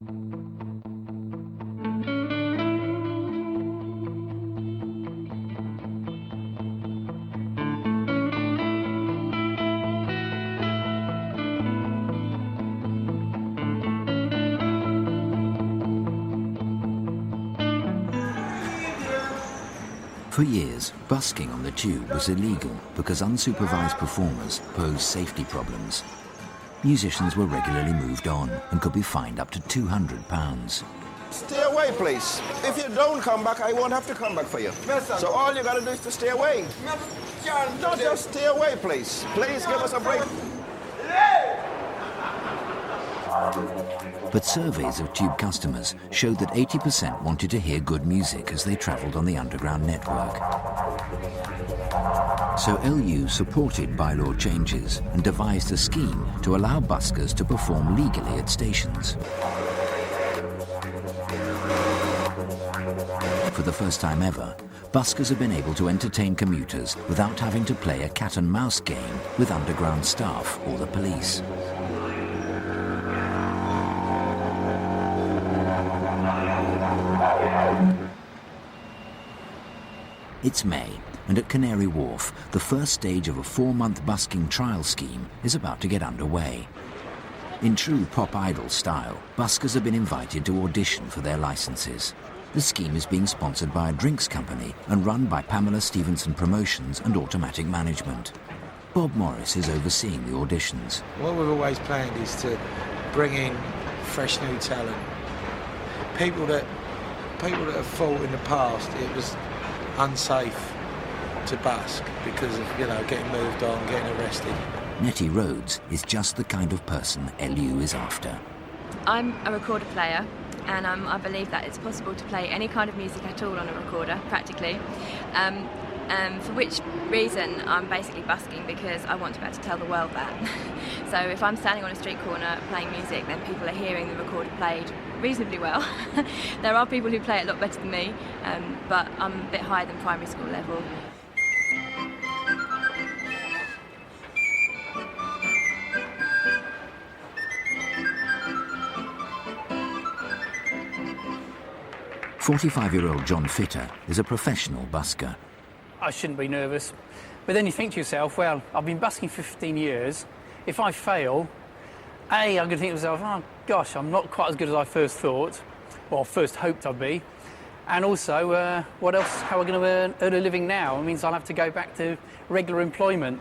For years, busking on the tube was illegal because unsupervised performers posed safety problems. Musicians were regularly moved on and could be fined up to £200. Stay away, please. If you don't come back, I won't have to come back for you. So all you gotta do is to stay away. No, just stay away, please. Please give us a break. But surveys of tube customers showed that 80% wanted to hear good music as they travelled on the underground network. So LU supported bylaw changes and devised a scheme to allow buskers to perform legally at stations. For the first time ever, buskers have been able to entertain commuters without having to play a cat and mouse game with underground staff or the police. It's May, and at Canary Wharf, the first stage of a 4-month busking trial scheme is about to get underway. In true pop idol style, buskers have been invited to audition for their licences. The scheme is being sponsored by a drinks company and run by Pamela Stevenson Promotions and Automatic Management. Bob Morris is overseeing the auditions. What we've always planned is to bring in fresh new talent. People that have thought in the past it was unsafe to busk because of, getting moved on, getting arrested. Nettie Rhodes is just the kind of person LU is after. I'm a recorder player, and I believe that it's possible to play any kind of music at all on a recorder, practically. For which reason I'm basically busking, because I want to be able to tell the world that. So if I'm standing on a street corner playing music, then people are hearing the recorder played reasonably well. There are people who play it a lot better than me, but I'm a bit higher than primary school level. "45-year-old John Fitter is a professional busker. I shouldn't be nervous. But then you think to yourself, well, I've been busking for 15 years. If I fail, I'm going to think to myself, oh, gosh, I'm not quite as good as I first thought, or first hoped I'd be. And also, what else? How am I going to earn a living now? It means I'll have to go back to regular employment.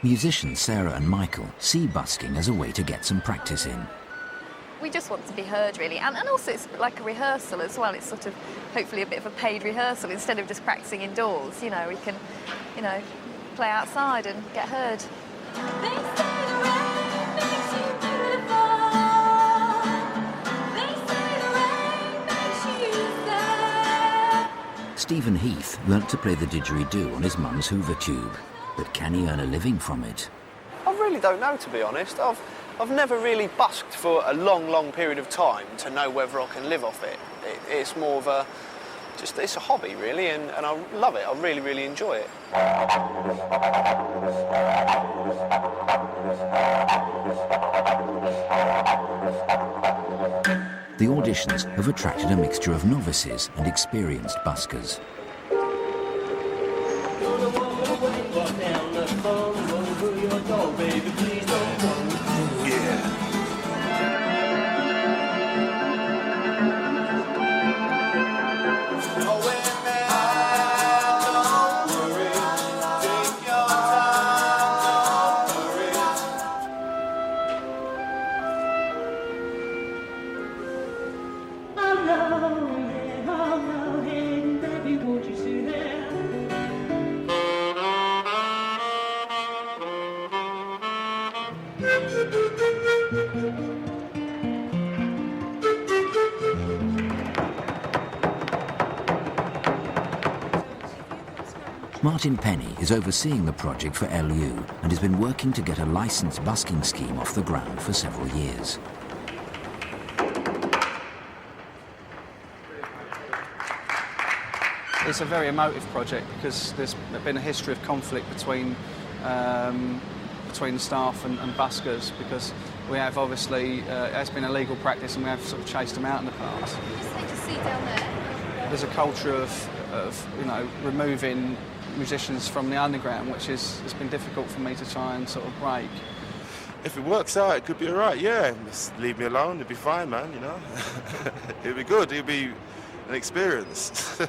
Musicians Sarah and Michael see busking as a way to get some practice in. We just want to be heard, really, and also it's like a rehearsal as well. It's sort of hopefully a bit of a paid rehearsal instead of just practicing indoors. We can, play outside and get heard. Stephen Heath learnt to play the didgeridoo on his mum's Hoover tube. But can he earn a living from it? I really don't know, to be honest. I've never really busked for a long period of time to know whether I can live off it. It's more of it's a hobby, really, and I love it. I really enjoy it. The auditions have attracted a mixture of novices and experienced buskers. Martin Penny is overseeing the project for LU and has been working to get a licensed busking scheme off the ground for several years. It's a very emotive project because there's been a history of conflict between the staff and buskers, because we have obviously, it has been a legal practice and we have sort of chased them out in the past. Just see down there. There's a culture of you know, removing musicians from the underground, which has been difficult for me to try and sort of break. If it works out, it could be all right, yeah. Just leave me alone, it'll be fine, man, you know. It'll be good, it'll be an experience.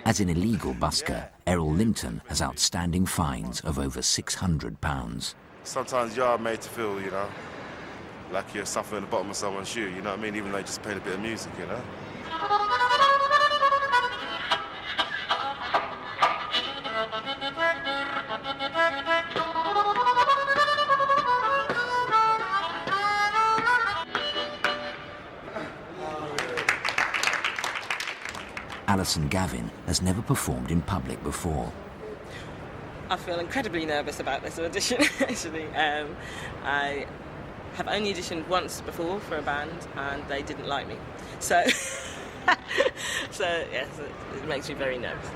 As an illegal busker, Errol Linton has outstanding fines of over £600. Sometimes you are made to feel, you know, like you're suffering at the bottom of someone's shoe, you know what I mean? Even though you're just playing a bit of music, you know? Alison Gavin has never performed in public before. I feel incredibly nervous about this audition, actually. I have only auditioned once before for a band and they didn't like me. So, yes, it makes me very nervous.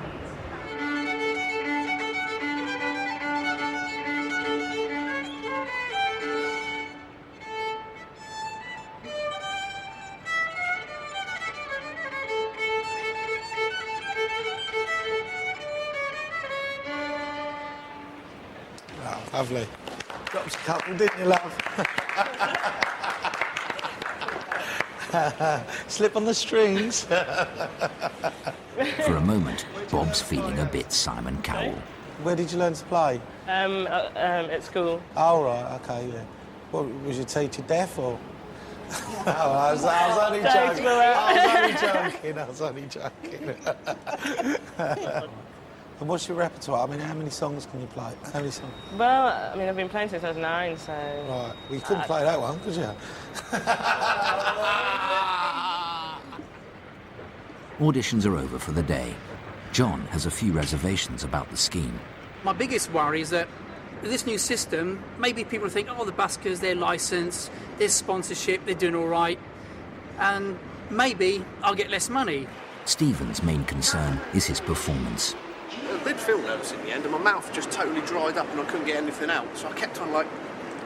Lovely. Dropped a couple, didn't you, love? Slip on the strings. For a moment, Bob's feeling a bit Simon Cowell. Where did you learn to play? At school. Oh, right, OK, yeah. What, was your teacher deaf, or...? Oh, I was only joking. I was only joking. And what's your repertoire? I mean, how many songs can you play? How many songs? Well, I mean, I've been playing since I was 9, so... Right. Well, you couldn't play that one, could you? Auditions are over for the day. John has a few reservations about the scheme. My biggest worry is that with this new system, maybe people think, oh, the buskers, they're licensed, there's sponsorship, they're doing all right, and maybe I'll get less money. Stephen's main concern is his performance. I did feel nervous in the end, and my mouth just totally dried up and I couldn't get anything out. So I kept on, like,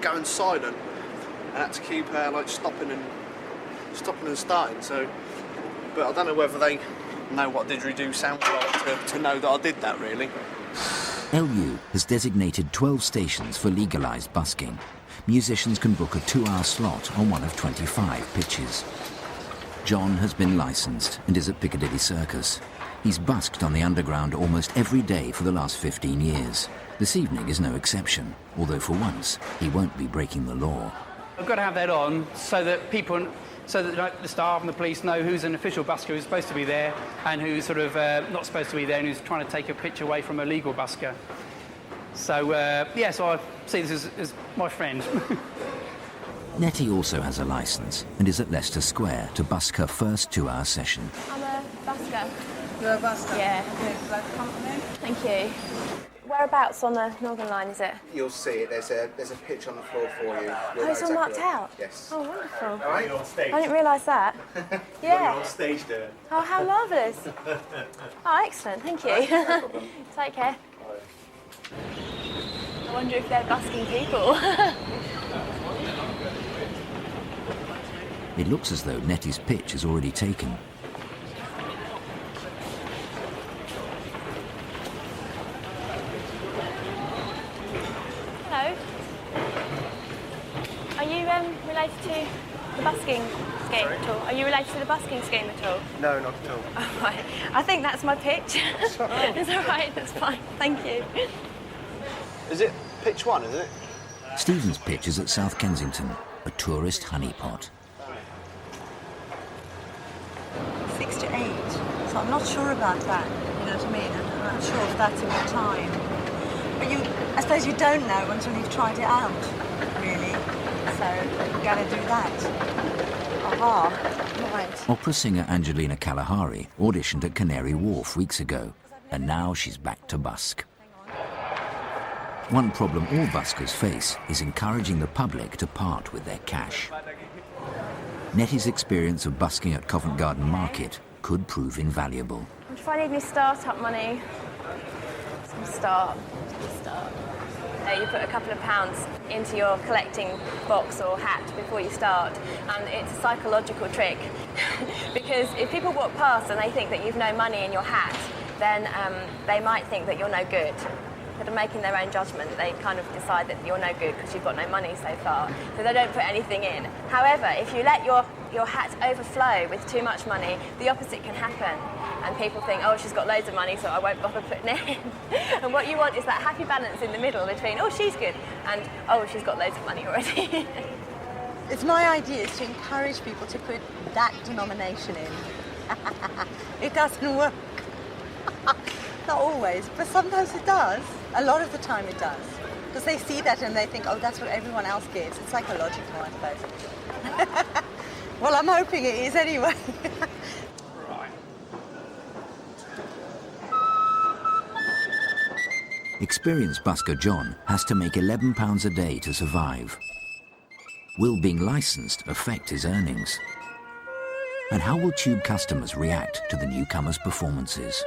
going silent and had to keep, like, stopping and starting. So, but I don't know whether they know what didgeridoo sounds like to know that I did that, really. LU has designated 12 stations for legalised busking. Musicians can book a 2-hour slot on one of 25 pitches. John has been licensed and is at Piccadilly Circus. He's busked on the underground almost every day for the last 15 years. This evening is no exception, although for once he won't be breaking the law. I've got to have that on so that the staff and the police know who's an official busker who's supposed to be there and who's sort of not supposed to be there and who's trying to take a picture away from a legal busker. So, so I see this as my friend. Nettie also has a licence and is at Leicester Square to busk her first 2-hour session. I'm a busker. You're a busker? Yeah. Thank you. Whereabouts on the Northern Line is it? You'll see it. There's a pitch on the floor for you. Oh, it's all marked out? Yes. Oh, wonderful. All right. You're on stage. I didn't realise that. Yeah. You're on stage doing. Oh, how marvellous. Oh, excellent. Thank you. No problem. Take care. I wonder if they're busking people. It looks as though Nettie's pitch is already taken. Hello. Are you related to the busking scheme at all? Are you related to the busking scheme at all? No, not at all. Oh, right. I think that's my pitch. It's all right, that's fine. Thank you. Is it pitch 1, is it? Stephen's pitch is at South Kensington, a tourist honeypot. 6 to 8. So I'm not sure about that, you know what I mean? I'm not sure if that's a good time. But I suppose you don't know until you've tried it out, really. So you've got to do that. Aha, right. Opera singer Angelina Kalahari auditioned at Canary Wharf weeks ago, and now she's back to busk. One problem all buskers face is encouraging the public to part with their cash. Nettie's experience of busking at Covent Garden Market could prove invaluable. If I need any start-up money, some start. You put a couple of pounds into your collecting box or hat before you start, and it's a psychological trick because if people walk past and they think that you've no money in your hat, then they might think that you're no good. Instead of making their own judgment, they kind of decide that you're no good because you've got no money so far, so they don't put anything in. However, if you let your hat overflow with too much money, the opposite can happen. And people think, oh, she's got loads of money, so I won't bother putting it in. And what you want is that happy balance in the middle between, oh, she's good, and, oh, she's got loads of money already. It's my idea is to encourage people to put that denomination in. It doesn't work. Not always, but sometimes it does. A lot of the time it does. Because they see that and they think, oh, that's what everyone else gives. It's psychological, I suppose. Well, I'm hoping it is anyway. Experienced busker John has to make £11 a day to survive. Will being licensed affect his earnings? And how will Tube customers react to the newcomers' performances?